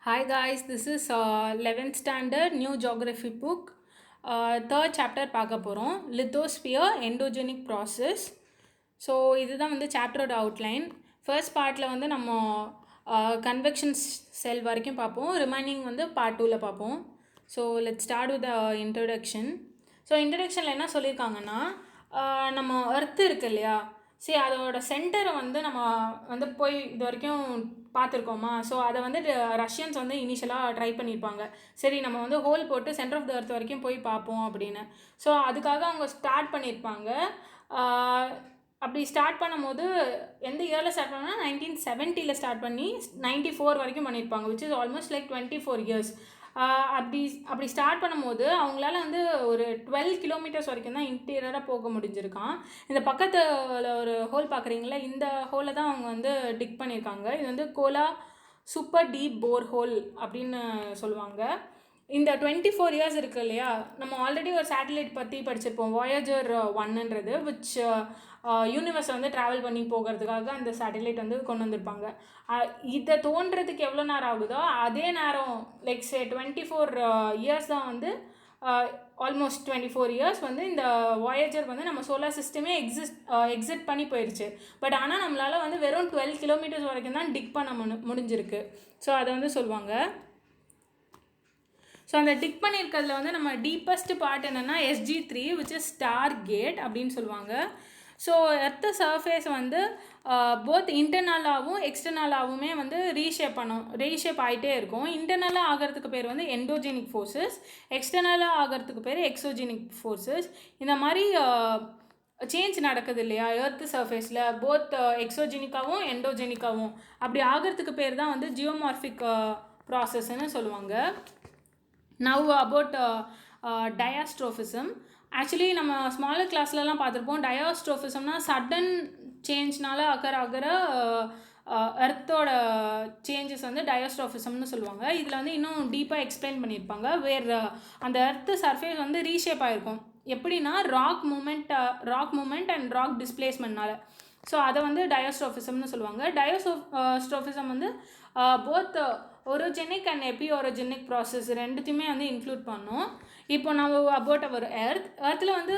Hi guys, this is 11th standard new geography book. Third chapter பார்க்க போகிறோம் lithosphere endogenic process. So இதுதான் வந்து சாப்டரோட outline. First பார்ட்டில் வந்து நம்ம கன்வெக்ஷன் செல் வரைக்கும் பார்ப்போம். ரிமைனிங் வந்து பார்ட் 2ல் பார்ப்போம். So let start with introduction. So இன்ட்ரடக்ஷனில் என்ன சொல்லியிருக்காங்கன்னா, நம்ம எர்த்து இருக்கு இல்லையா, சரி அதோட சென்டரை வந்து நம்ம வந்து போய் இது வரைக்கும் பார்த்துருக்கோமா. ஸோ அதை வந்து ரஷ்யன்ஸ் வந்து இனிஷியலாக ட்ரை பண்ணியிருப்பாங்க. சரி நம்ம வந்து ஹோல் போட்டு சென்டர் ஆஃப் த எர்த் வரைக்கும் போய் பார்ப்போம் அப்படின்னு. ஸோ அதுக்காக அவங்க ஸ்டார்ட் பண்ணியிருப்பாங்க. அப்படி ஸ்டார்ட் பண்ணும்போது எந்த இயரில் ஸ்டார்ட் பண்ணால் 1970 ஸ்டார்ட் பண்ணி 94 வரைக்கும் பண்ணியிருப்பாங்க, which is almost like 24 years. அப்படி ஸ்டார்ட் பண்ணும்போது அவங்களால வந்து ஒரு 12 கிலோமீட்டர்ஸ் வரைக்கும் தான் இன்டீரியராக போக முடிஞ்சிருக்கான். இந்த பக்கத்தில் ஒரு ஹோல் பார்க்குறீங்களா, இந்த ஹோலில் தான் அவங்க வந்து டிக் பண்ணியிருக்காங்க. இது வந்து கோலா சூப்பர் டீப் போர் ஹோல் அப்படின்னு சொல்லுவாங்க. இந்த 24 years இருக்குது இல்லையா, நம்ம ஆல்ரெடி ஒரு சேட்டலைட் பற்றி படிச்சிருப்போம், வாயேஜர் 1ன்றது, விச் யூனிவர்ஸை வந்து ட்ராவல் பண்ணி போகிறதுக்காக அந்த சேட்டலைட் வந்து கொண்டு வந்திருப்பாங்க. இதை தோன்றதுக்கு எவ்வளோ நேரம் ஆகுதோ அதே நேரம் லைக் 24 years தான் வந்து ஆல்மோஸ்ட் 24 years வந்து இந்த வாயேஜர் வந்து நம்ம சோலார் சிஸ்டமே எக்ஸிட் பண்ணி போயிடுச்சு. பட் ஆனால் நம்மளால் வந்து வெறும் 12 கிலோமீட்டர்ஸ் வரைக்கும் தான் டிக் பண்ண முடிஞ்சிருக்கு. ஸோ அதை வந்து சொல்லுவாங்க. ஸோ அந்த டிக் பண்ணியிருக்கிறதுல வந்து நம்ம டீப்பஸ்ட் பார்ட் என்னென்னா SG3, which is star gate அப்படின்னு சொல்லுவாங்க. ஸோ எர்த்து சர்ஃபேஸ் வந்து போத் இன்டர்னலாகவும் எக்ஸ்டர்னலாகவுமே வந்து ரீஷேப் ஆகிட்டே இருக்கும். இன்டர்னலாக ஆகிறதுக்கு பேர் வந்து எண்டோஜெனிக் ஃபோர்ஸஸ், எக்ஸ்டர்னலாக ஆகிறதுக்கு பேர் எக்ஸோஜெனிக் ஃபோர்ஸஸ். இந்த மாதிரி சேஞ்ச் நடக்குது இல்லையா எர்த்து சர்ஃபேஸில், போத் எக்ஸோஜெனிக்காகவும் எண்டோஜெனிக்காகவும். அப்படி ஆகிறதுக்கு பேர் தான் வந்து ஜியோமார்ஃபிக் ப்ராசஸ்ன்னு சொல்லுவாங்க. Now about diastrophism. ஆக்சுவலி நம்ம ஸ்மாலர் கிளாஸ்லலாம் பார்த்துருப்போம். டயாஸ்ட்ரோஃபிசம்னா சடன் சேஞ்ச்னால ஆகிற எர்த்தோட சேஞ்சஸ் வந்து டயாஸ்ட்ரோஃபிசம்னு சொல்லுவாங்க. இதில் வந்து இன்னும் டீப்பாக எக்ஸ்பிளைன் பண்ணியிருப்பாங்க. அந்த எர்த்து சர்ஃபேஸ் வந்து ரீஷேப் ஆகிருக்கும். எப்படின்னா ராக் மூமெண்ட் அண்ட் ராக் டிஸ்பிளேஸ்மெண்ட்னால. ஸோ அதை வந்து டயாஸ்ட்ரோஃபிசம்னு சொல்லுவாங்க. டயாஸ்ட்ரோஃபிசம் வந்து both orogenic and epeirogenic process ரெண்டுத்தையுமே வந்து இன்க்ளூட் பண்ணோம். இப்போ நம்ம அபவுட் அவர் எர்த்தில் வந்து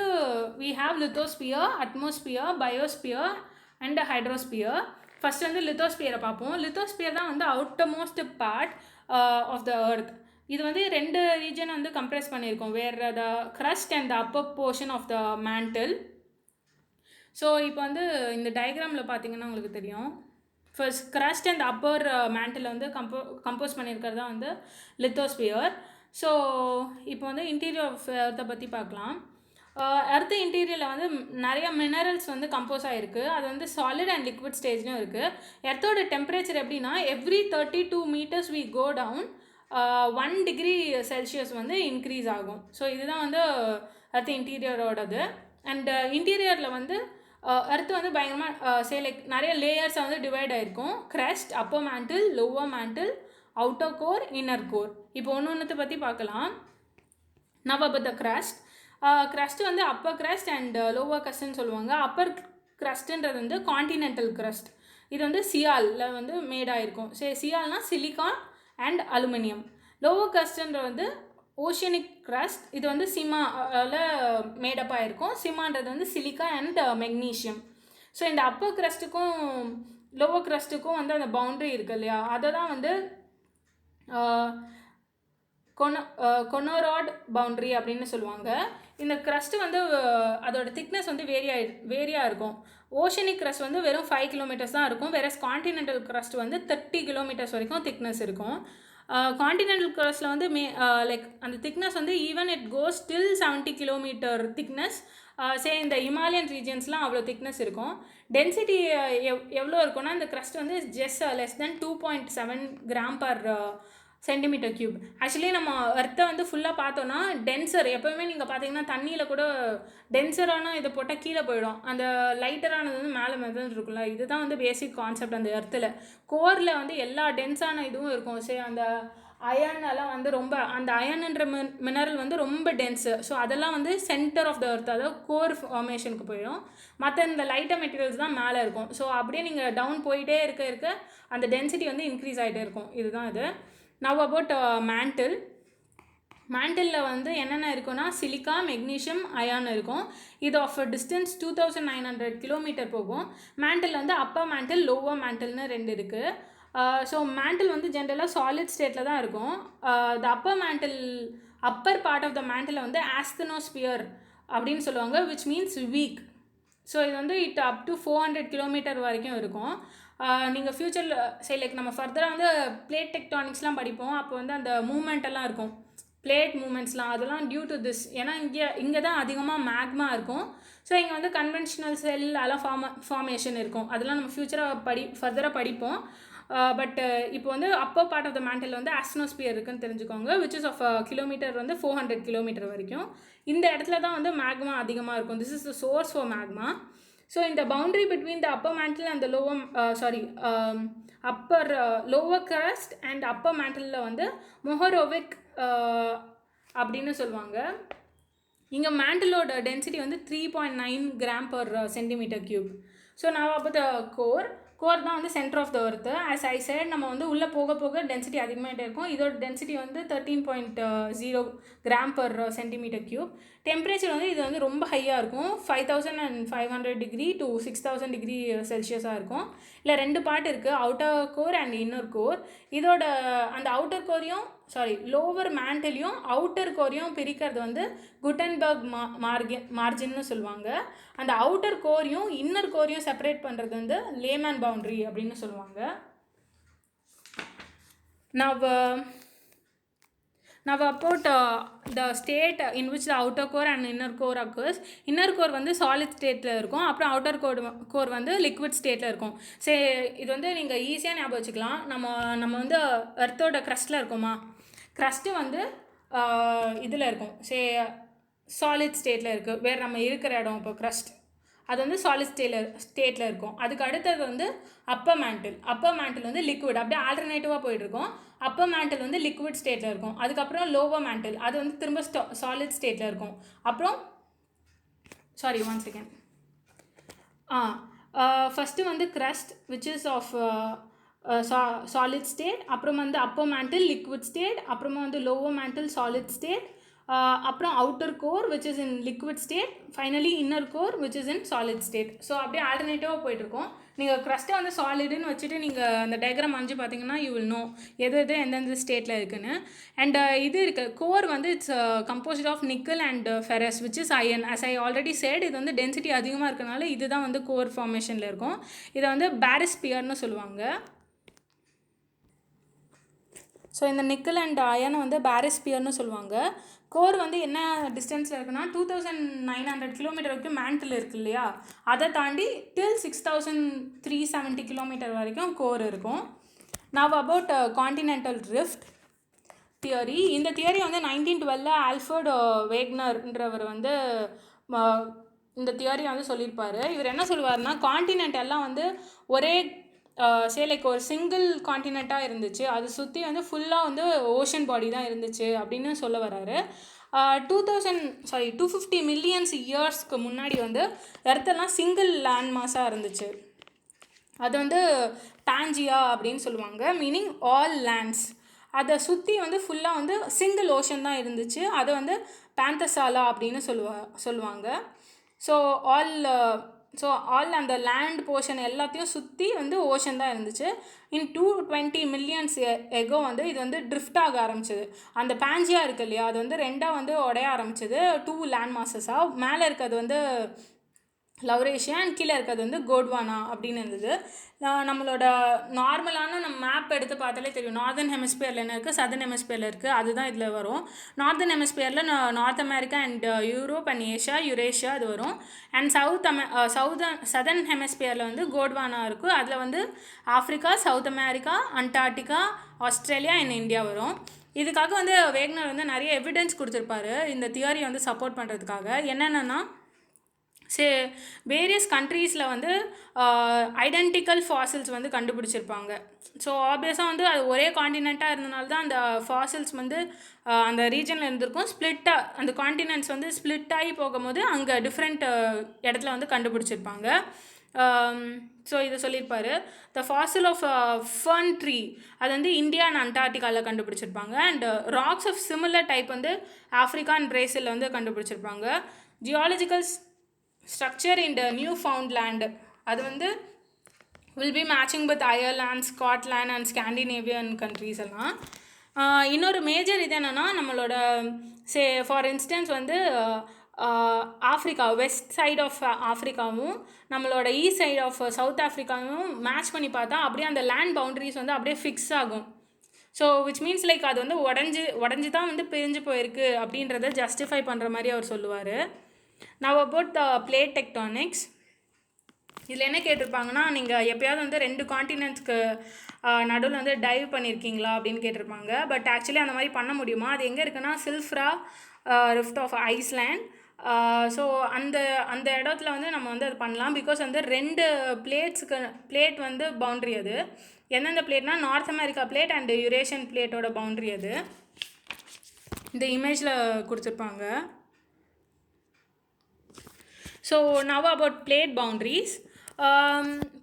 we have lithosphere, atmosphere, biosphere and hydrosphere. First வந்து லித்தோஸ்பியரை பார்ப்போம். லித்தோஸ்பியர் தான் வந்து outermost part of the earth. இது வந்து 2 ரீஜன் வந்து கம்ப்ரெஸ் பண்ணியிருக்கோம், where the crust and the upper portion of the mantle. So இப்போ வந்து இந்த டயக்ராமில் பார்த்தீங்கன்னா உங்களுக்கு தெரியும், first crust and upper mantle வந்து கம்போஸ் பண்ணியிருக்கிறது தான் வந்து லித்தோஸ்பியர். ஸோ இப்போ வந்து இன்டீரியர் ஆஃப் எர்த்தை பற்றி பார்க்கலாம். எர்த்து இன்டீரியரில் வந்து நிறைய மினரல்ஸ் வந்து கம்போஸ் ஆகிருக்கு. அது வந்து சாலிட் அண்ட் லிக்விட் ஸ்டேஜ்லையும் இருக்குது. எர்த்தோட டெம்பரேச்சர் எப்படின்னா every 32 meters we go down 1 degree Celsius வந்து இன்க்ரீஸ் ஆகும். ஸோ இதுதான் வந்து எர்த்து இன்டீரியரோடது. அண்ட் இன்டீரியரில் வந்து எர்த்து வந்து பயங்கரமாக லைக் நிறைய லேயர்ஸை வந்து டிவைட் ஆகிருக்கும். Crust, upper mantle, lower mantle, outer core, inner core. இப்போ ஒன்று பற்றி பார்க்கலாம். நவ் அபவுட் த க்ரஸ்ட் வந்து அப்பர் க்ரஸ்ட் அண்ட் லோவர் க்ரஸ்ட்னு சொல்லுவாங்க. அப்பர் க்ரஸ்ட்ன்றது வந்து கான்டினென்டல் க்ரஸ்ட். இது வந்து சியாலில் வந்து மேடாயிருக்கும். சியால்னா சிலிக்கான் அண்ட் அலுமினியம். லோவர் க்ரஸ்ட்ன்ற வந்து ஓஷியனிக் க்ரஸ்ட். இது வந்து சிமாவில் மேடப்பாக இருக்கும். சிமான்றது வந்து சிலிக்கா அண்ட் மெக்னீஷியம். ஸோ இந்த அப்பர் க்ரஸ்ட்டுக்கும் லோவர் க்ரஸ்ட்டுக்கும் வந்து அந்த பவுண்ட்ரி இருக்குது இல்லையா, அதை தான் வந்து கொனோராட் பவுண்ட்ரி அப்படின்னு சொல்லுவாங்க. இந்த க்ரஸ்ட்டு வந்து அதோட திக்னஸ் வந்து வேரியாக இருக்கும். ஓஷனிக் க்ரஸ்ட் வந்து வெறும் 5 kilometers தான் இருக்கும், வேற கான்டினென்டல் க்ரஸ்ட் வந்து 30 kilometers வரைக்கும் திக்னஸ் இருக்கும். கான்டினென்டல் க்ரஸ்ட்டில் வந்து லைக் அந்த திக்னஸ் வந்து even it goes till 70 kilometer thickness. இந்த இமாலயன் ரீஜன்ஸ்லாம் அவ்வளோ திக்னஸ் இருக்கும். டென்சிட்டி எவ்வளோ இருக்குன்னா இந்த க்ரஸ்ட் வந்து just less than 2.7 g/cm3. Actually நம்ம எர்த்தை வந்து ஃபுல்லாக பார்த்தோன்னா டென்சர், எப்போவுமே நீங்கள் பார்த்தீங்கன்னா தண்ணியில் கூட டென்சரான இதை போட்டால் கீழே போயிடும், அந்த லைட்டரானது வந்து மேலே மிதந்து இருக்குல்ல. இதுதான் வந்து பேசிக் கான்செப்ட். அந்த எர்த்தில் கோரில் வந்து எல்லா டென்ஸான இதுவும் இருக்கும். அந்த அயர்னெல்லாம் வந்து ரொம்ப, அந்த அயர்ன்ற மினரல் வந்து ரொம்ப டென்ஸு. ஸோ அதெல்லாம் வந்து சென்டர் ஆஃப் த எர்த், அதாவது கோர் ஃபார்மேஷனுக்கு போயிடும். மற்ற இந்த லைட்டர் மெட்டீரியல்ஸ் தான் மேலே இருக்கும். ஸோ அப்படியே நீங்கள் டவுன் போயிட்டே இருக்க அந்த டென்சிட்டி வந்து இன்க்ரீஸ் ஆகிட்டே இருக்கும். இதுதான் இது. Now about mantle. மேண்டிலில் வந்து என்னென்ன இருக்குன்னா சிலிக்கா, மெக்னீஷியம், அயான் இருக்கும். இது ஆஃப் டிஸ்டன்ஸ் 2900 கிலோமீட்டர் போகும். மேண்டில் வந்து அப்பர் மேண்டில், லோவர் மேண்டில்னு 2 இருக்குது. ஸோ மேண்டில் வந்து ஜென்ரலாக சாலிட் ஸ்டேட்டில் தான் இருக்கும். The upper part of the mantle வந்து ஆஸ்தனோஸ்பியர் அப்படின்னு சொல்லுவாங்க, விச் மீன்ஸ் வீக். ஸோ இது வந்து அப் டு 400 கிலோமீட்டர் வரைக்கும் இருக்கும். நீங்கள் ஃப்யூச்சரில் சரி லைக் நம்ம ஃபர்தராக வந்து பிளேட் டெக்டானிக்ஸ்லாம் படிப்போம். அப்போ வந்து அந்த மூமெண்ட் எல்லாம் இருக்கும், பிளேட் மூமெண்ட்ஸ்லாம், அதெல்லாம் டியூ டு திஸ். ஏன்னா இங்கே தான் அதிகமாக மேக்மா இருக்கும். ஸோ இங்கே வந்து கன்வென்ஷனல் செல் அதெல்லாம் ஃபார்மேஷன் இருக்கும். அதெல்லாம் நம்ம ஃப்யூச்சராக ஃபர்தராக படிப்போம். பட் இப்போ வந்து upper part of the mantle வந்து ஆஸ்ட்ரோஸ்பியர் இருக்குன்னு தெரிஞ்சுக்கோங்க, விச் இஸ் ஆஃப் கிலோமீட்டர் வந்து 400 கிலோமீட்டர் வரைக்கும். இந்த இடத்துல தான் வந்து மேக்மா அதிகமாக இருக்கும். This is the source for magma. So இந்த boundary between the upper mantle and the lower crust and upper மேண்டிலில் வந்து மொஹரோவிக் அப்படின்னு சொல்லுவாங்க. இங்கே மேண்டிலோட டென்சிட்டி வந்து 3.9 gram per centimeter cube. So நான் அப்போ த கோர் தான் வந்து centre of the earth. As I said நம்ம வந்து உள்ளே போக போக டென்சிட்டி அதிகமாகிட்டே இருக்கும். இதோட டென்சிட்டி வந்து 13.0 gram per centimeter cube. Temperature வந்து இது வந்து ரொம்ப ஹையாக இருக்கும், 5500 டிகிரி டு 6000 டிகிரி செல்சியஸாக இருக்கும். இல்லை 2 பார்ட் இருக்குது, outer core and inner core. இதோட அந்த அவுட்டர் கோரையும் லோவர் மேண்டிலையும் அவுட்டர் கோரையும் பிரிக்கிறது வந்து குட்டன்பர்க் மார்ஜின்னு சொல்லுவாங்க. அந்த அவுட்டர் கோரையும் இன்னர் கோரையும் செப்பரேட் பண்ணுறது வந்து லேமேன் பவுண்டரி அப்படின்னு சொல்லுவாங்க. Now about the state in which the outer core and inner core occurs. Inner core வந்து சாலிட் ஸ்டேட்டில் இருக்கும், அப்புறம் அவுட்டர் கோர் வந்து லிக்விட் ஸ்டேட்டில் இருக்கும். சரி, இது வந்து நீங்கள் ஈஸியாக ஞாபகம் வச்சுக்கலாம். நம்ம வந்து எர்த்தோட க்ரஸ்ட்டில் இருக்கோமா, க்ரஸ்ட்டு வந்து இதில் இருக்கும், சாலிட் ஸ்டேட்டில் இருக்குது. வேறு நம்ம இருக்கிற இடம் இப்போ க்ரஸ்ட் அது வந்து சாலிட் ஸ்டேட்டில் இருக்கும். அதுக்கு அடுத்தது வந்து அப்பர் மேண்டில் வந்து லிக்விட், அப்படியே ஆல்டர்னேட்டிவாக போயிட்டுருக்கும். அப்பர் மேண்டில் வந்து லிக்விட் ஸ்டேட்டில் இருக்கும். அதுக்கப்புறம் லோவர் மேண்டில் அது வந்து திரும்ப சாலிட் ஸ்டேட்டில் இருக்கும். அப்புறம் ஒன் செகண்ட். ஃபஸ்ட்டு வந்து crust which is of solid state, அப்புறம் வந்து அப்பர் மேண்டில் லிக்விட் ஸ்டேட், அப்புறமா வந்து லோவர் மேண்டில் சாலிட் ஸ்டேட், அப்புறம் outer core which is in liquid state, finally inner core which is in solid state. So அப்படியே ஆல்டர்னேட்டிவாக போயிட்டுருக்கோம். நீங்கள் க்ரஸ்ட்டை வந்து சாலிடுன்னு வச்சுட்டு நீங்கள் அந்த டயக்ராம் வரைஞ்சி பார்த்தீங்கன்னா யூ வில் நோ எது எந்தெந்த ஸ்டேட்டில் இருக்குன்னு. அண்ட் இது இருக்குது கோர் வந்து it's composed of nickel and ferrous which is iron. as I already said, இது வந்து டென்சிட்டி அதிகமாக இருக்கனால இதுதான் வந்து கோர் ஃபார்மேஷனில் இருக்கும். இதை வந்து பாரிஸ்பியர்னு சொல்லுவாங்க. ஸோ இந்த நிக்கல் அண்ட் அயனை வந்து பாரிஸ்பியர்னு சொல்லுவாங்க. கோர் வந்து என்ன டிஸ்டன்ஸில் இருக்குன்னா 2900 கிலோமீட்டர் வரைக்கும் மேண்டில் இருக்குது இல்லையா, அதை தாண்டி டில் 6370 கிலோமீட்டர் வரைக்கும் கோர் இருக்கும். Now about continental rift theory. இந்த தியரி வந்து 1912 ஆல்ஃபர்ட் வேக்னர்ன்றவர் வந்து இந்த தியரி வந்து சொல்லியிருப்பார். இவர் என்ன சொல்லுவார்னா, கான்டினென்ட் எல்லாம் வந்து ஒரே லைக் ஒரு சிங்கிள் கான்டினெண்ட்டாக இருந்துச்சு, அது சுற்றி வந்து ஃபுல்லாக வந்து ஓஷன் பாடி தான் இருந்துச்சு அப்படின்னு சொல்ல வர்றாரு. 250 மில்லியன்ஸ் இயர்ஸ்க்கு முன்னாடி வந்து எர்த்தெல்லாம் சிங்கிள் லேண்ட் மாஸாக இருந்துச்சு. அது வந்து பாஞ்சியா அப்படின்னு சொல்லுவாங்க, மீனிங் ஆல் லேண்ட்ஸ். அதை சுற்றி வந்து ஃபுல்லாக வந்து சிங்கிள் ஓஷன் தான் இருந்துச்சு, அதை வந்து பேந்தசாலா அப்படின்னு சொல்லுவாங்க. ஸோ ஆல் அந்த லேண்ட் போர்ஷன் எல்லாத்தையும் சுற்றி வந்து ஓஷன் தான் இருந்துச்சு. இன் 220 மில்லியன்ஸ் எகோ வந்து இது வந்து ட்ரிஃப்ட் ஆக ஆரம்பிச்சது. அந்த பேஞ்சியா இருக்கு இல்லையா, அது வந்து ரெண்டாக வந்து உடைய ஆரம்பிச்சது, 2 லேண்ட் மாசஸாக. மேலே இருக்கிறது வந்து லவ்ரேஷியா அண்ட் கீழே இருக்கிறது வந்து கோட்வானா அப்படின்னு இருந்தது. நம்மளோட நார்மலான நம்ம மேப் எடுத்து பார்த்தாலே தெரியும், நார்தர்ன் ஹெமிஸ்பியரில் என்ன இருக்குது, சதர்ன் ஹெமிஸ்பியரில் இருக்குது, அதுதான் இதில் வரும். நார்தர்ன் ஹெமிஸ்பியரில் North America and Europe and Eurasia அது வரும். அண்ட் சதர்ன் ஹெமிஸ்பியரில் வந்து கோட்வானா இருக்குது, அதில் வந்து Africa, south America, Antarctica, Australia and India வரும். இதுக்காக வந்து வேக்னர் வந்து நிறைய எவிடன்ஸ் கொடுத்துருப்பாரு இந்த தியரி வந்து சப்போர்ட் பண்ணுறதுக்காக. என்னென்னா, வேரியஸ் கண்ட்ரீஸில் வந்து ஐடென்டிக்கல் ஃபாசில்ஸ் வந்து கண்டுபிடிச்சிருப்பாங்க. ஸோ ஆப்வியஸாக வந்து அது ஒரே காண்டினெண்ட்டாக இருந்தனால தான் அந்த ஃபாசில்ஸ் வந்து அந்த ரீஜனில் இருந்திருக்கும். அந்த காண்டினென்ட்ஸ் வந்து ஸ்ப்ளிட் ஆகி போகும்போது அங்கே டிஃப்ரெண்ட் இடத்துல வந்து கண்டுபிடிச்சிருப்பாங்க. ஸோ இதை சொல்லியிருப்பாரு. The fossil of fern tree அது வந்து இந்தியா அண்ட் அண்டார்டிகாவில் கண்டுபிடிச்சிருப்பாங்க. And rocks of similar type வந்து ஆஃப்ரிக்கா அண்ட் பிரேசில் வந்து கண்டுபிடிச்சிருப்பாங்க. Geological structure in the Newfoundland அது வந்து will be matching with Ireland, Scotland and Scandinavian countries எல்லாம். இன்னொரு மேஜர் இது என்னென்னா நம்மளோட ஃபார் இன்ஸ்டன்ஸ் வந்து ஆஃப்ரிக்கா வெஸ்ட் சைட் ஆஃப் ஆஃப்ரிக்காவும் நம்மளோட ஈஸ்ட் சைட் ஆஃப் சவுத் ஆஃப்ரிக்காவும் மேட்ச் பண்ணி பார்த்தா அப்படியே அந்த லேண்ட் பவுண்டரிஸ் வந்து அப்படியே ஃபிக்ஸ் ஆகும். ஸோ விச் மீன்ஸ் லைக் அது வந்து உடஞ்சி தான் வந்து பிரிஞ்சு போயிருக்கு அப்படின்றத ஜஸ்டிஃபை பண்ணுற மாதிரி அவர் சொல்லுவார். Now about the plate tectonics. இதில் என்ன கேட்டிருப்பாங்கன்னா, நீங்கள் எப்போயாவது வந்து 2 காண்டினென்ட்ஸ்க்கு நடுவில் வந்து டைவ் பண்ணியிருக்கீங்களா அப்படின்னு கேட்டிருப்பாங்க. பட் ஆக்சுவலி அந்த மாதிரி பண்ண முடியுமா? அது எங்கே இருக்குன்னா சில்ஃப்ரா ரிஃப்ட் ஆஃப் ஐஸ்லேண்ட். ஸோ அந்த இடத்துல வந்து நம்ம வந்து அது பண்ணலாம். பிகாஸ் வந்து 2 பிளேட் வந்து பவுண்ட்ரி அது. எந்தெந்த பிளேட்னா North America plate and Eurasian பிளேட்டோட பவுண்ட்ரி அது. இந்த இமேஜில் கொடுத்துருப்பாங்க. So now about plate boundaries.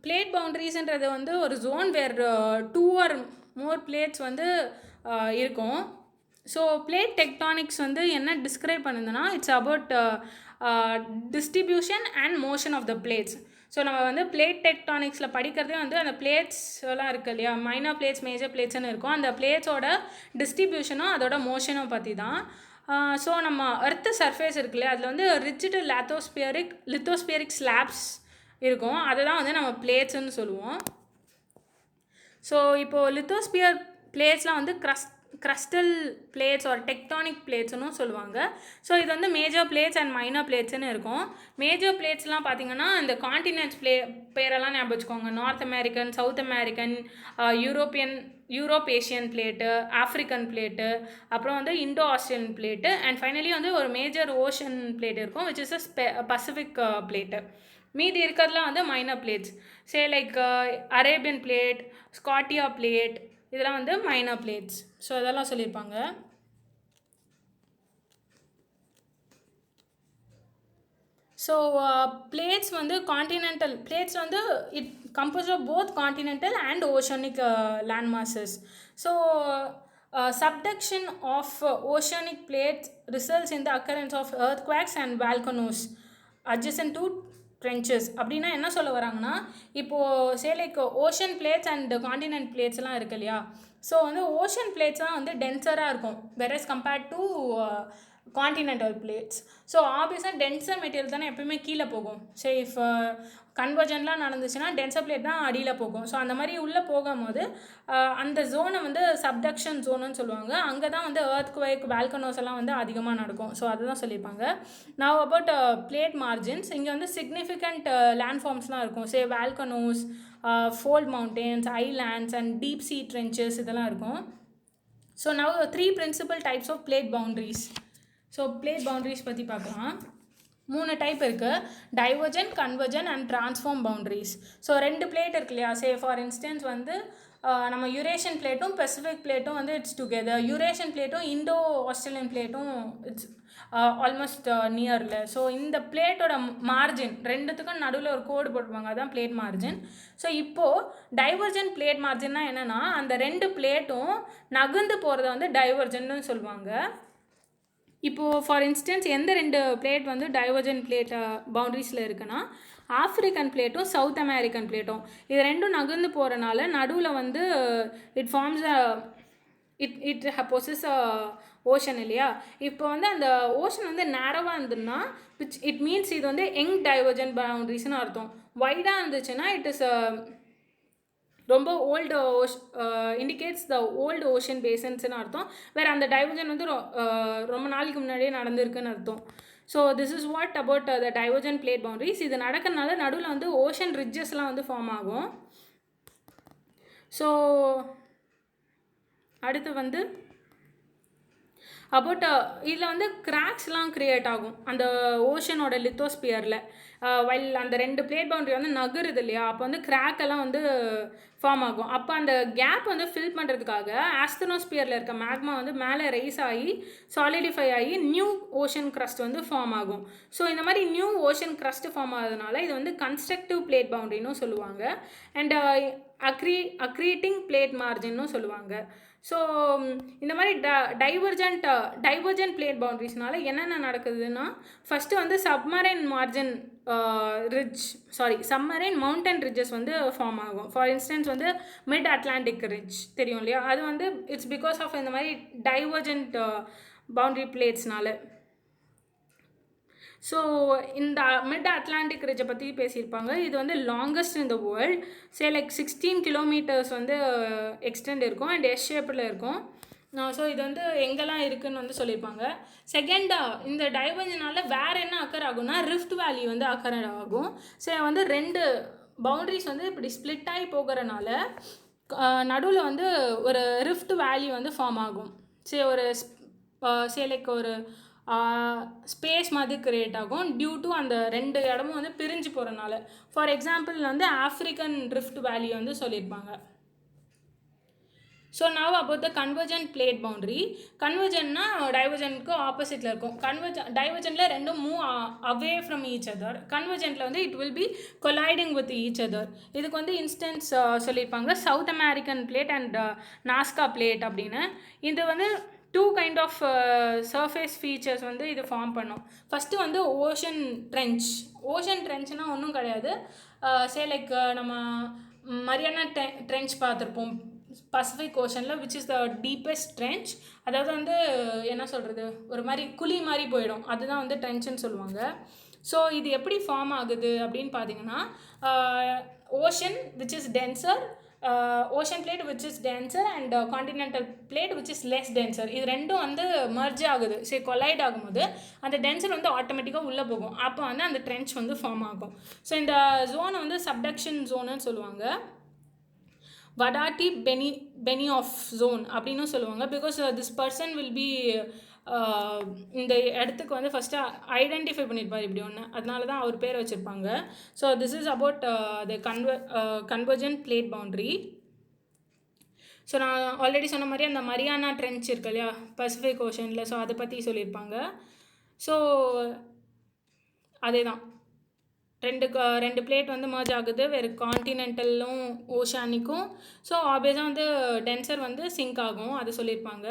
Plate பவுண்ட்ரிஸ்ன்றது வந்து ஒரு zone where 2 or more plates வந்து இருக்கும். ஸோ பிளேட் டெக்டானிக்ஸ் வந்து என்ன டிஸ்கிரைப் பண்ணுதுன்னா, it's about distribution and motion of the plates. So நம்ம வந்து பிளேட் டெக்டானிக்ஸில் படிக்கிறதே வந்து அந்த பிளேட்ஸ் எல்லாம் இருக்குது இல்லையா, மைனர் பிளேட்ஸ் மேஜர் பிளேட்ஸ்னு இருக்கும். அந்த பிளேட்ஸோட டிஸ்ட்ரிபியூஷனும் அதோட மோஷனும் பற்றி தான். ஸோ நம்ம எர்த்து சர்ஃபேஸ் இருக்குல்லையா, அதில் வந்து ரிஜிட் லித்தோஸ்பியரிக் ஸ்லாப்ஸ் இருக்கும். அதை தான் வந்து நம்ம பிளேட்ஸ்ன்னு சொல்லுவோம். ஸோ இப்போது லித்தோஸ்பியர் பிளேட்ஸ்லாம் வந்து கிரஸ்டல் பிளேட்ஸ் ஒரு டெக்டானிக் பிளேட்ஸ்னு சொல்லுவாங்க. ஸோ இது வந்து மேஜர் பிளேட்ஸ் அண்ட் மைனர் பிளேட்ஸ்னு இருக்கும். மேஜர் பிளேட்ஸ்லாம் பார்த்திங்கன்னா இந்த காண்டினென்ட்ஸ் பேரெல்லாம் ஞாபகம் வச்சுக்கோங்க. North American, South American, Eurasian plate, African plate, அப்புறம் வந்து Indo Australian plate, and finally வந்து ஒரு மேஜர் ஓஷன் பிளேட் இருக்கும் விச் இஸ் பசிபிக் பிளேட்டு. மீதி இருக்கிறதுலாம் வந்து minor plates. Like Arabian plate, Scotia plate, இதெல்லாம் வந்து மைனர் பிளேட்ஸ். ஸோ இதெல்லாம் சொல்லியிருப்பாங்க. ஸோ பிளேட்ஸ் வந்து காண்டினென்டல் பிளேட்ஸ் வந்து it compose of both continental and oceanic land masses. So subduction of oceanic plates results in the occurrence of earthquakes and volcanoes adjacent to trenches. அப்படின்னா என்ன சொல்ல வராங்கன்னா, இப்போது like ocean plates and continent பிளேட்ஸ்லாம் இருக்கு இல்லையா, so வந்து ocean பிளேட்ஸ்லாம் வந்து டென்சராக இருக்கும் versus compared to continental plates. So ஆப்வியஸாக டென்சர் மெட்டீரியல் தானே எப்பயுமே கீழே போகும். இஃப் கன்வர்ஜன்லாம் நடந்துச்சுன்னா டென்சர் பிளேட் தான் அடியில் போகும். ஸோ அந்த மாதிரி உள்ளே போகும்போது அந்த ஜோனை வந்து சப்டக்ஷன் ஜோனுன்னு சொல்லுவாங்க. அங்கே தான் வந்து எர்த்குவேக், வால்கனோஸ் எல்லாம் வந்து அதிகமாக நடக்கும். ஸோ அதுதான் சொல்லியிருப்பாங்க. Now about plate margins. இங்கே வந்து சிக்னிஃபிகண்ட் லேண்ட்ஃபார்ம்ஸ்லாம் இருக்கும். Volcanoes, fold mountains, islands and deep sea trenches இதெல்லாம் இருக்கும். So now 3 principal types of plate boundaries. So plate boundaries பற்றி பார்க்கலாம். 3 டைப் இருக்குது. Divergent, convergent and transform boundaries. So 2 plate இருக்கு இல்லையா, ஃபார் இன்ஸ்டன்ஸ் வந்து நம்ம யூரேஷியன் பிளேட்டும் பெசிஃபிக் பிளேட்டும் வந்து இட்ஸ் டுகெதர். யூரேஷியன் பிளேட்டும் இண்டோ ஆஸ்திரேலியன் பிளேட்டும் இட்ஸ் ஆல்மோஸ்ட் நியரில். ஸோ இந்த பிளேட்டோட மார்ஜின் ரெண்டுத்துக்கும் நடுவில் ஒரு கோடு போட்டுருவாங்க, அதுதான் பிளேட் மார்ஜின். ஸோ இப்போது டைவர்ஜன் பிளேட் மார்ஜின்னா என்னென்னா, அந்த 2 பிளேட்டும் நகர்ந்து போகிறத வந்து டைவர்ஜன்னு சொல்லுவாங்க. இப்போது ஃபார் இன்ஸ்டன்ஸ் எந்த 2 பிளேட் வந்து டைவர்ஜன் பிளேட் பவுண்ட்ரிஸில் இருக்குன்னா, ஆஃப்ரிக்கன் பிளேட்டும் சவுத் அமெரிக்கன் பிளேட்டும். இது ரெண்டும் நகர்ந்து போகிறனால நடுவில் வந்து it forms it possess ocean இல்லையா. இப்போ வந்து அந்த ஓஷன் வந்து நேரவாக இருந்ததுன்னா இட் மீன்ஸ் இது வந்து யங் டைவர்ஜன் பவுண்ட்ரிஸ்னு அர்த்தம். வைடாக இருந்துச்சுன்னா இட் இஸ் ரொம்ப old indicates the old ocean பேசன்ஸ்னு அர்த்தம். வேறு அந்த டைவர்ஜன் வந்து ரொம்ப நாளைக்கு முன்னாடியே நடந்திருக்குன்னு அர்த்தம். So this is what about the divergent plate boundaries. இது நடக்கிறதுனால நடுவில் வந்து ஓஷன் ரிட்ஜஸ்லாம் வந்து ஃபார்ம் ஆகும். ஸோ அடுத்து வந்து அபவுட் இதில் வந்து கிராக்ஸ்லாம் க்ரியேட் ஆகும் அந்த ஓஷனோட லித்தோஸ்பியரில். வைல் அந்த 2 பிளேட் பவுண்டரி வந்து நகருது இல்லையா, அப்போ வந்து கிராக் எல்லாம் வந்து ஃபார்ம் ஆகும். அப்போ அந்த கேப் வந்து ஃபில் பண்ணுறதுக்காக ஆஸ்தனோஸ்பியரில் இருக்க மேக்மா வந்து மேலே ரைஸ் ஆகி சாலிடிஃபை ஆகி நியூ ஓஷன் க்ரஸ்ட் வந்து ஃபார்ம் ஆகும். ஸோ இந்த மாதிரி நியூ ஓஷன் க்ரஸ்ட் ஃபார்ம் ஆகுறதுனால இது வந்து கன்ஸ்ட்ரக்டிவ் பிளேட் பவுண்டரின்னு சொல்லுவாங்க. அண்ட் அக்ரீட்டிங் பிளேட் மார்ஜின்னு சொல்லுவாங்க. ஸோ இந்த மாதிரி டைவர்ஜென்ட் பிளேட் பவுண்டரிஸ்னால என்னென்ன நடக்குதுன்னா, ஃபஸ்ட்டு வந்து சப்மரைன் மவுண்டன் ரிட்ஜஸ் வந்து ஃபார்ம் ஆகும். ஃபார் இன்ஸ்டன்ஸ் வந்து மிட் அட்லாண்டிக் ரிட்ஜ் தெரியும் இல்லையா, அது வந்து இட்ஸ் பிகாஸ் ஆஃப் இந்த மாதிரி டைவர்ஜென்ட் பவுண்டரி பிளேட்ஸ்னால. ஸோ இந்த மிட் அட்லாண்டிக் ரிட்ஜை பற்றி பேசியிருப்பாங்க. இது வந்து longest in the world. Like 16 kilometres வந்து எக்ஸ்டெண்ட் இருக்கும் அண்ட் எஸ் ஷேப்பில் இருக்கும். ஸோ இது வந்து எங்கெல்லாம் இருக்குதுன்னு வந்து சொல்லியிருப்பாங்க. செகண்டாக இந்த டைவர்ஜனால் வேறு என்ன அக்கர் ஆகும்னா ரிஃப்ட் வேலி வந்து அக்கர் ஆகும். ஸோ வந்து 2 பவுண்ட்ரிஸ் வந்து இப்படி ஸ்ப்ளிட் ஆகி போகிறனால நடுவில் வந்து ஒரு ரிஃப்ட் வேலி வந்து ஃபார்ம் ஆகும். லைக் ஒரு ஸ்பேஸ் மாதிரி க்ரியேட் ஆகும் டியூ டு அந்த 2 இடமும் வந்து பிரிஞ்சு போகிறனால. ஃபார் எக்ஸாம்பிள் வந்து ஆஃப்ரிக்கன் ரிஃப்ட் வேலி வந்து சொல்லியிருப்பாங்க. So now about the convergent plate boundary. கன்வர்ஜென்ட்னா டைவர்ஜென்ட்க்கு ஆப்போசிட்டில் இருக்கும். டைவர்ஜென்ட்டில் ரெண்டும் move away from each other. கன்வர்ஜென்ட்டில் வந்து it will be colliding with each other. இதுக்கு வந்து இன்ஸ்டன்ஸ் சொல்லியிருப்பாங்க south American plate and Nazca plate அப்படின்னு. இது வந்து 2 கைண்ட் ஆஃப் சர்ஃபேஸ் ஃபீச்சர்ஸ் வந்து இது ஃபார்ம் பண்ணும். ஃபஸ்ட்டு வந்து ஓஷன் ட்ரென்ச்னால் ஒன்றும் கிடையாது. லைக் நம்ம மரியானா ட்ரென்ச் பார்த்துருப்போம் பசிபிக் ஓஷனில், which is the deepest trench. அதாவது வந்து என்ன சொல்கிறது, ஒரு மாதிரி குழி மாதிரி போயிடும், அதுதான் வந்து ட்ரென்ச்சுன்னு சொல்லுவாங்க. ஸோ இது எப்படி ஃபார்ம் ஆகுது அப்படின்னு பார்த்தீங்கன்னா, ocean which is denser, ocean plate which is denser and continental plate which is less denser. இது ரெண்டும் வந்து மர்ஜ் ஆகுது, கொலைட் ஆகும்போது அந்த டென்சர் வந்து ஆட்டோமேட்டிக்காக உள்ளே போகும். அப்போ வந்து அந்த ட்ரென்ச் வந்து ஃபார்ம் ஆகும். ஸோ இந்த ஜோனை வந்து சப்டக்ஷன் ஜோனுன்னு சொல்லுவாங்க. வடாட்டி பெனியாஃப் ஜோன் அப்படின்னு சொல்லுவாங்க. Because this person will be இந்த இடத்துக்கு வந்து ஃபஸ்ட்டு ஐடென்டிஃபை பண்ணியிருப்பார் இப்படி ஒன்று, அதனால தான் அவர் பேர் வச்சுருப்பாங்க. So this is about the convergent plate boundary. So நான் ஆல்ரெடி சொன்ன மாதிரி அந்த மரியானா ட்ரென்ச் இருக்கு இல்லையா பசிபிக் ஓஷனில், ஸோ அதை பற்றி சொல்லியிருப்பாங்க. ஸோ அதே தான் 2 பிளேட் வந்து மர்ஜ் ஆகுது, வேறு கான்டினென்டலும் ஓஷானிக்கும். ஸோ ஆப்வியஸாக வந்து டென்சர் வந்து சிங்க் ஆகும், அது சொல்லியிருப்பாங்க.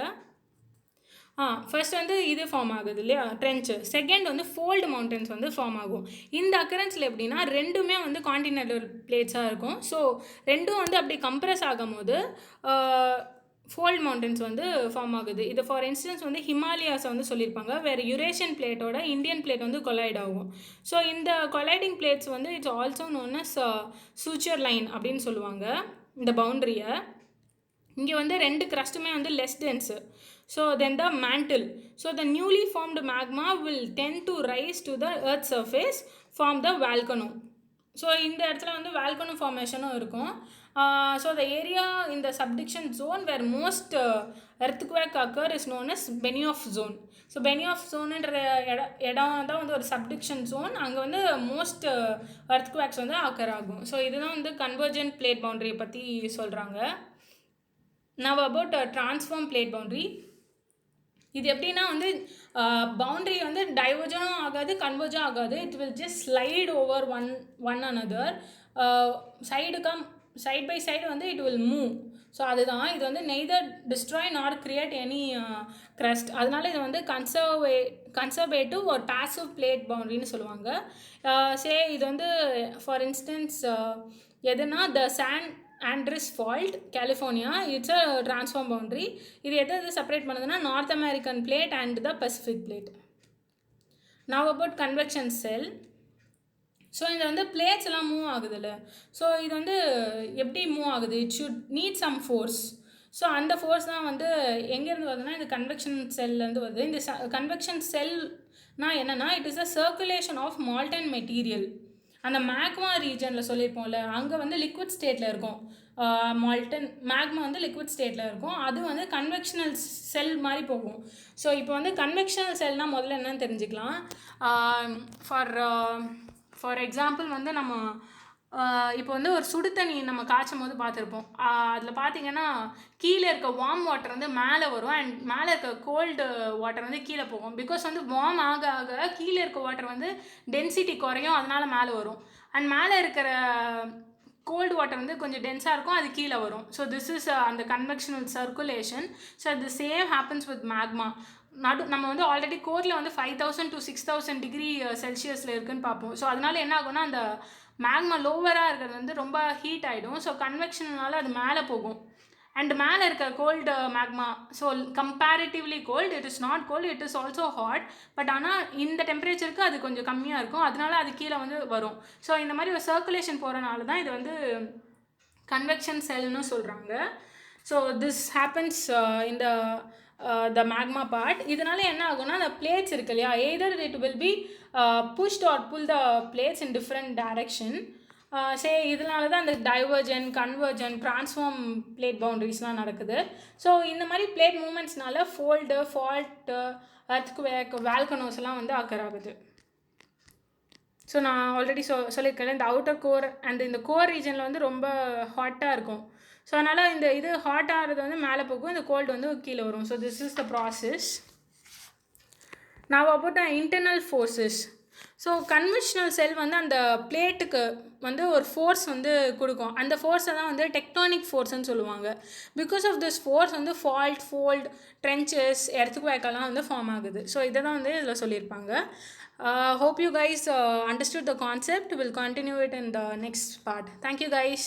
ஃபர்ஸ்ட் வந்து இது ஃபார்ம் ஆகுது இல்லையா ட்ரென்ச்சு. செகண்ட் வந்து ஃபோல்டு மவுண்டன்ஸ் வந்து ஃபார்ம் ஆகும். இந்த அக்கரன்ஸில் எப்படின்னா ரெண்டுமே வந்து கான்டினென்டல் பிளேட்ஸாக இருக்கும். ஸோ ரெண்டும் வந்து அப்படி கம்ப்ரெஸ் ஆகும் போது ஃபோல்ட் மவுண்டன்ஸ் வந்து ஃபார்ம் ஆகுது. இது ஃபார் இன்ஸ்டன்ஸ் வந்து ஹிமாலயாஸை வந்து சொல்லியிருப்பாங்க. வேறு யூரேஷியன் பிளேட்டோட இந்தியன் பிளேட் வந்து கொலைட் ஆகும். ஸோ இந்த கொலைடிங் பிளேட்ஸ் வந்து it's also known as suture line அப்படின்னு சொல்லுவாங்க இந்த பவுண்ட்ரியை. இங்கே வந்து 2 கிரஸ்ட்டுமே வந்து less dense. So then the mantle. So the newly formed magma will tend to rise to the earth surface form the volcano. So இந்த இடத்துல வந்து வால்கனோ ஃபார்மேஷனும் இருக்கும். ஸோ த ஏரியா இந்த subduction zone where most earthquake occur is known as Benioff zone. So Benioff ஜோனுன்ற இடம் தான் வந்து ஒரு சப்டிக்ஷன் ஜோன். அங்கே வந்து மோஸ்ட் எர்த்குவேக்ஸ் வந்து அக்கர் ஆகும். ஸோ இதுதான் வந்து கன்வர்ஜென்ட் பிளேட் பவுண்டரியை பற்றி சொல்கிறாங்க. Now about transform plate boundary. இது எப்படின்னா வந்து பவுண்ட்ரி வந்து டைவர்ஜனும் ஆகாது கன்வர்ஜும் ஆகாது. It will just slide over one another. Side by side வந்து இட் வில் மூவ். ஸோ அதுதான் இது வந்து neither destroy not create any crust. அதனால இது வந்து கன்சர்வேட்டிவ் ஒரு பாசிவ் பிளேட் பவுண்ட்ரின்னு சொல்லுவாங்க. இது வந்து ஃபார் இன்ஸ்டன்ஸ் எதுனா the San Andreas fault California, it's a transform boundary. இது எது செப்பரேட் பண்ணுதுன்னா north American plate and the Pacific plate. Now about convection cell. So இது வந்து பிளேட்ஸ் எல்லாம் மூவ் ஆகுதுல்ல, ஸோ இது வந்து எப்படி மூவ் ஆகுது, it should need some force. So அந்த ஃபோர்ஸ் தான் வந்து எங்கேருந்து வருதுன்னா இந்த கன்வெக்ஷன் செல்லேருந்து வருது. இந்த கன்வெக்ஷன் செல்னால் என்னென்னா it is a circulation of molten material அந்த மேக்மா ரீஜனில் சொல்லியிருப்போம்ல, அங்கே வந்து லிக்விட் ஸ்டேட்டில் இருக்கும். மால்டன் மேக்மா வந்து லிக்விட் ஸ்டேட்டில் இருக்கும். அது வந்து கன்வெக்ஷனல் செல் மாதிரி போகும். ஸோ இப்போ வந்து கன்வெக்ஷனல் செல்னால் முதல்ல என்னன்னு தெரிஞ்சுக்கலாம். ஃபார் எக்ஸாம்பிள் வந்து நம்ம இப்போ வந்து ஒரு சுடு தண்ணி நம்ம காய்ச்சும் போது பார்த்துருப்போம். அதில் பார்த்தீங்கன்னா கீழே இருக்க வார்ம் வாட்டர் வந்து மேலே வரும் அண்ட் மேலே இருக்க கோல்டு வாட்டர் வந்து கீழே போகும். பிகாஸ் வந்து வார்ம் ஆக ஆக கீழே இருக்க வாட்டர் வந்து டென்சிட்டி குறையும், அதனால மேலே வரும். அண்ட் மேலே இருக்கிற கோல்டு வாட்டர் வந்து கொஞ்சம் டென்ஸாக இருக்கும், அது கீழே வரும். ஸோ திஸ் இஸ் அந்த conventional circulation. So the same happens with magma. நம்ம வந்து ஆல்ரெடி கோரில் வந்து 5000 to 6000 டிகிரி செல்சியஸில் இருக்குதுன்னு பார்ப்போம். ஸோ அதனால என்ன ஆகும்னா அந்த மேக்மா லோவராக இருக்கிறது வந்து ரொம்ப ஹீட் ஆகிடும். ஸோ கன்வெக்ஷனால அது மேலே போகும். அண்ட் மேலே இருக்க cold magma, so comparatively cold, it is not cold, it is also hot. But ஆனால் இந்த டெம்பரேச்சருக்கு அது கொஞ்சம் கம்மியாக இருக்கும், அதனால அது கீழே வந்து வரும். ஸோ இந்த மாதிரி ஒரு சர்க்குலேஷன் போகிறனால தான் இது வந்து கன்வெக்ஷன் செல்னு சொல்கிறாங்க. ஸோ திஸ் ஹேப்பன்ஸ் இந்த த மேக்மா பார்ட். இதனால என்ன ஆகும்னா அந்த பிளேட்ஸ் இருக்கு இல்லையா, either it will be pushed or pull the plates in different direction. இதனால தான் அந்த டைவர்ஜன், கன்வர்ஜன், ட்ரான்ஸ்ஃபார்ம் பிளேட் பவுண்டரிஸ்லாம் நடக்குது. ஸோ இந்த மாதிரி பிளேட் மூமெண்ட்ஸ்னால ஃபோல்டு, ஃபால்ட்டு, எர்த்குவேக், வால்கனோஸ்லாம் வந்து அக்கர் ஆகுது. ஸோ நான் ஆல்ரெடி சொல்லியிருக்கேன், இந்த அவுட்டர் கோர் அண்ட் இந்த கோர் ரீஜனில் வந்து ரொம்ப ஹாட்டாக இருக்கும். ஸோ அதனால் இந்த இது ஹாட் ஆகிறது வந்து மேலே போகும், இந்த கோல்டு வந்து கீழே வரும். So this is the process. Now about the internal forces. So conventional cell வந்து அந்த பிளேட்டுக்கு வந்து ஒரு ஃபோர்ஸ் வந்து கொடுக்கும். அந்த ஃபோர்ஸை தான் வந்து டெக்டானிக் ஃபோர்ஸ்ன்னு சொல்லுவாங்க. பிகாஸ் ஆஃப் திஸ் ஃபோர்ஸ் வந்து ஃபால்ட், ஃபோல்ட், ட்ரென்ச்சஸ், எர்த்குவேக்கெல்லாம் வந்து ஃபார்ம் ஆகுது. ஸோ இதை தான் வந்து இதில் சொல்லியிருப்பாங்க. Hope you guys understood the concept. We'll continue it in the next part. Thank you guys.